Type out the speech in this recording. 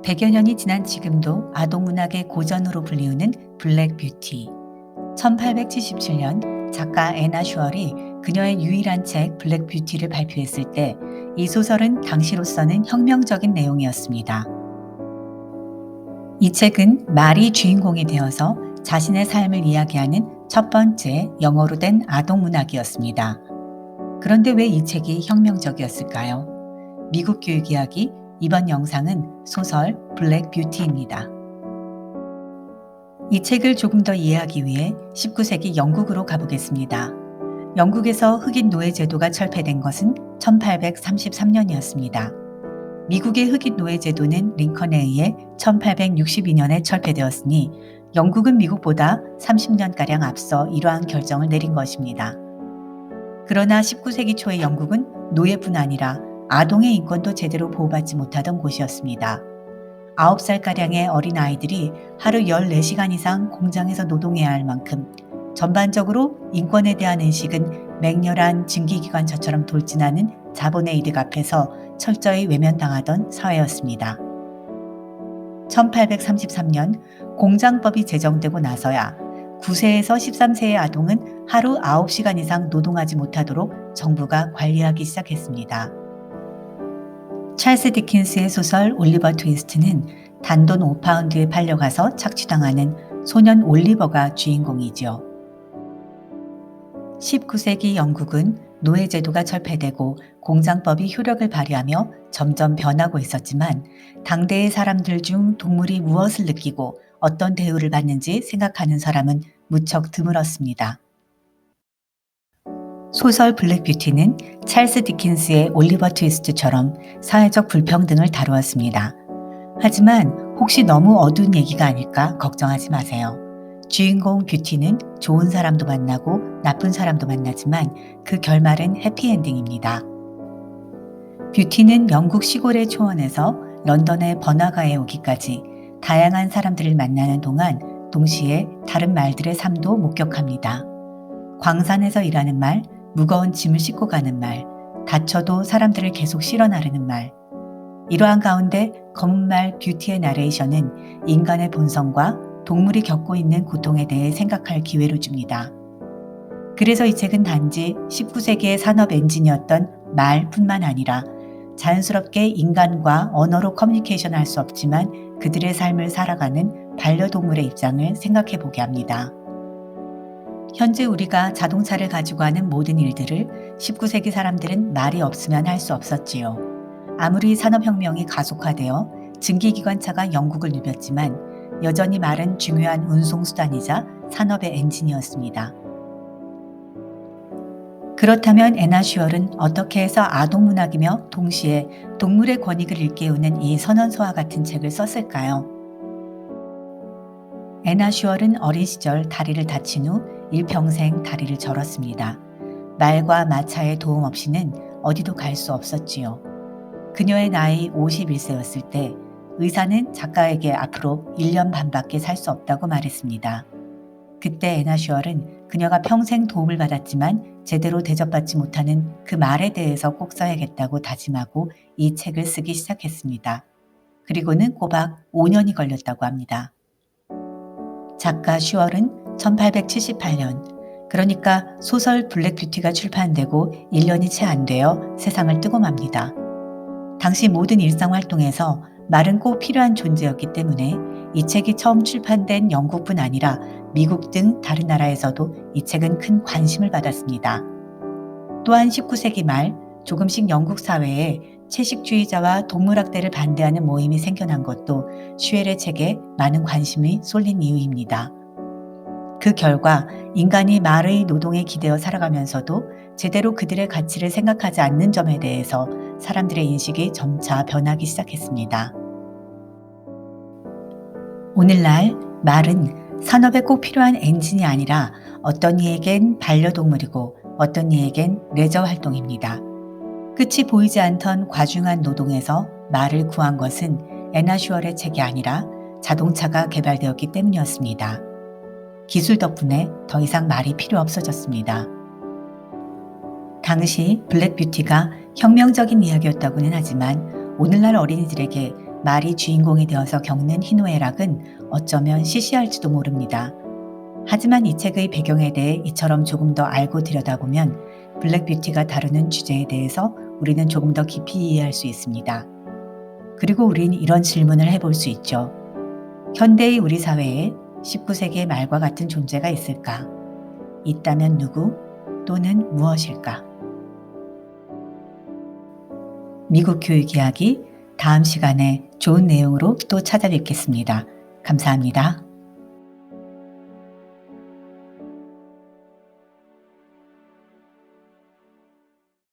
100여 년이 지난 지금도 아동문학의 고전으로 불리우는 블랙 뷰티. 1877년 작가 애나 슈얼이 그녀의 유일한 책 블랙 뷰티를 발표했을 때 이 소설은 당시로서는 혁명적인 내용이었습니다. 이 책은 말이 주인공이 되어서 자신의 삶을 이야기하는 첫 번째 영어로 된 아동문학이었습니다. 그런데 왜 이 책이 혁명적이었을까요? 미국 교육 이야기 이번 영상은 소설 블랙 뷰티입니다. 이 책을 조금 더 이해하기 위해 19세기 영국으로 가보겠습니다. 영국에서 흑인 노예 제도가 철폐된 것은 1833년이었습니다. 미국의 흑인 노예 제도는 링컨에 의해 1862년에 철폐되었으니 영국은 미국보다 30년가량 앞서 이러한 결정을 내린 것입니다. 그러나 19세기 초의 영국은 노예뿐 아니라 아동의 인권도 제대로 보호받지 못하던 곳이었습니다. 9살가량의 어린 아이들이 하루 14시간 이상 공장에서 노동해야 할 만큼 전반적으로 인권에 대한 인식은 맹렬한 증기기관차처럼 돌진하는 자본의 이득 앞에서 철저히 외면당하던 사회였습니다. 1833년 공장법이 제정되고 나서야 9세에서 13세의 아동은 하루 9시간 이상 노동하지 못하도록 정부가 관리하기 시작했습니다. 찰스 디킨스의 소설 올리버 트위스트는 단돈 5파운드에 팔려가서 착취당하는 소년 올리버가 주인공이지요. 19세기 영국은 노예제도가 철폐되고 공장법이 효력을 발휘하며 점점 변하고 있었지만 당대의 사람들 중 동물이 무엇을 느끼고 어떤 대우를 받는지 생각하는 사람은 무척 드물었습니다. 소설 블랙 뷰티는 찰스 디킨스의 올리버 트위스트처럼 사회적 불평등을 다루었습니다. 하지만 혹시 너무 어두운 얘기가 아닐까 걱정하지 마세요. 주인공 뷰티는 좋은 사람도 만나고 나쁜 사람도 만나지만 그 결말은 해피엔딩입니다. 뷰티는 영국 시골의 초원에서 런던의 번화가에 오기까지 다양한 사람들을 만나는 동안 동시에 다른 말들의 삶도 목격합니다. 광산에서 일하는 말, 무거운 짐을 싣고 가는 말, 다쳐도 사람들을 계속 실어 나르는 말. 이러한 가운데 검은 말 뷰티의 나레이션은 인간의 본성과 동물이 겪고 있는 고통에 대해 생각할 기회를 줍니다. 그래서 이 책은 단지 19세기의 산업 엔진이었던 말뿐만 아니라 자연스럽게 인간과 언어로 커뮤니케이션 할 수 없지만 그들의 삶을 살아가는 반려동물의 입장을 생각해 보게 합니다. 현재 우리가 자동차를 가지고 하는 모든 일들을 19세기 사람들은 말이 없으면 할 수 없었지요. 아무리 산업혁명이 가속화되어 증기기관차가 영국을 누볐지만 여전히 말은 중요한 운송수단이자 산업의 엔진이었습니다. 그렇다면 애나 슈얼은 어떻게 해서 아동문학이며 동시에 동물의 권익을 일깨우는 이 선언서와 같은 책을 썼을까요? 애나 슈얼은 어린 시절 다리를 다친 후 일평생 다리를 절었습니다. 말과 마차의 도움 없이는 어디도 갈 수 없었지요. 그녀의 나이 51세였을 때 의사는 작가에게 앞으로 1년 반밖에 살 수 없다고 말했습니다. 그때 애나 슈얼은 그녀가 평생 도움을 받았지만 제대로 대접받지 못하는 그 말에 대해서 꼭 써야겠다고 다짐하고 이 책을 쓰기 시작했습니다. 그리고는 꼬박 5년이 걸렸다고 합니다. 작가 슈얼은 1878년, 그러니까 소설 블랙 뷰티가 출판되고 1년이 채 안 되어 세상을 뜨고 맙니다. 당시 모든 일상 활동에서 말은 꼭 필요한 존재였기 때문에 이 책이 처음 출판된 영국뿐 아니라 미국 등 다른 나라에서도 이 책은 큰 관심을 받았습니다. 또한 19세기 말 조금씩 영국 사회에 채식주의자와 동물학대를 반대하는 모임이 생겨난 것도 슈엘의 책에 많은 관심이 쏠린 이유입니다. 그 결과 인간이 말의 노동에 기대어 살아가면서도 제대로 그들의 가치를 생각하지 않는 점에 대해서 사람들의 인식이 점차 변하기 시작했습니다. 오늘날 말은 산업에 꼭 필요한 엔진이 아니라 어떤 이에겐 반려동물이고 어떤 이에겐 레저 활동입니다. 끝이 보이지 않던 과중한 노동에서 말을 구한 것은 애나 슈얼의 책이 아니라 자동차가 개발되었기 때문이었습니다. 기술 덕분에 더 이상 말이 필요 없어졌습니다. 당시 블랙 뷰티가 혁명적인 이야기였다고는 하지만 오늘날 어린이들에게 말이 주인공이 되어서 겪는 희노애락은 어쩌면 시시할지도 모릅니다. 하지만 이 책의 배경에 대해 이처럼 조금 더 알고 들여다보면 블랙뷰티가 다루는 주제에 대해서 우리는 조금 더 깊이 이해할 수 있습니다. 그리고 우린 이런 질문을 해볼 수 있죠. 현대의 우리 사회에 19세기의 말과 같은 존재가 있을까? 있다면 누구 또는 무엇일까? 미국 교육 이야기 다음 시간에 좋은 내용으로 또 찾아뵙겠습니다. 감사합니다.